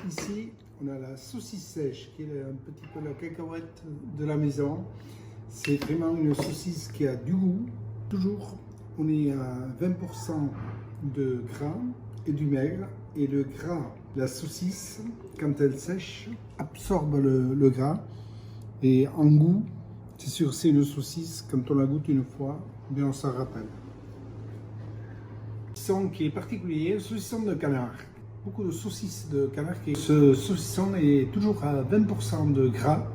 Ici, on a la saucisse sèche, qui est un petit peu la cacahuète de la maison. C'est vraiment une saucisse qui a du goût. Toujours, on est à 20% de gras et du maigre. Et le gras, la saucisse, quand elle sèche, absorbe le gras. Et en goût, c'est sûr, c'est une saucisse, quand on la goûte une fois, bien on s'en rappelle. Saucisson qui est particulier, saucisson de canard. Beaucoup de saucisses de canard. Ce saucisson est toujours à 20% de gras,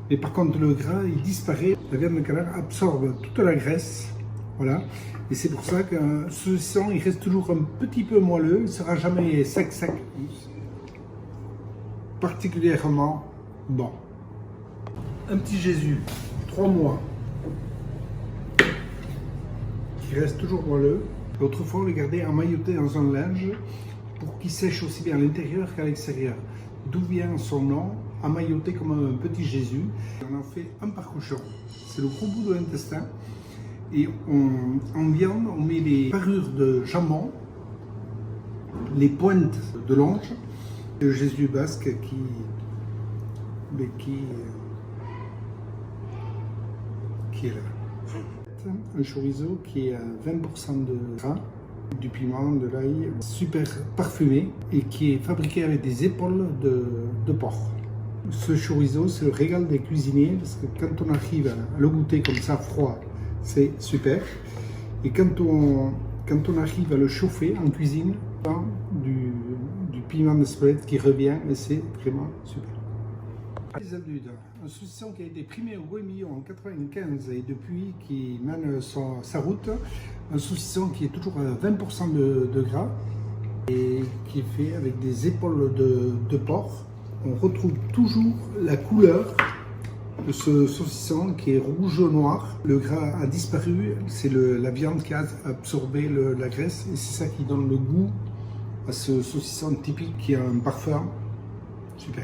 mais par contre le gras il disparaît. La viande de canard absorbe toute la graisse, voilà. Et c'est pour ça qu'un saucisson il reste toujours un petit peu moelleux, il ne sera jamais sec. Particulièrement bon. Un petit Jésus, 3 mois, qui reste toujours moelleux. L'autre fois, on le gardait emmailloté dans un linge pour qu'il sèche aussi bien à l'intérieur qu'à l'extérieur. D'où vient son nom, emmailloté comme un petit Jésus. On en fait un par cochon. C'est le gros bout de l'intestin. Et en viande, on met les parures de jambon, les pointes de l'ange, le Jésus basque qui est là. Un chorizo qui est à 20% de gras, du piment, de l'ail, super parfumé et qui est fabriqué avec des épaules de porc. Ce chorizo, c'est le régal des cuisiniers parce que quand on arrive à le goûter comme ça froid, c'est super. Et quand on arrive à le chauffer en cuisine, du piment d'Espelette qui revient et c'est vraiment super. Les Aldudes, un saucisson qui a été primé au Goemillon en 1995 et depuis qui mène sa route, un saucisson qui est toujours à 20% de gras et qui est fait avec des épaules de porc. On retrouve toujours la couleur de ce saucisson qui est rouge-noir. Le gras a disparu, c'est la viande qui a absorbé la graisse et c'est ça qui donne le goût à ce saucisson typique qui a un parfum super.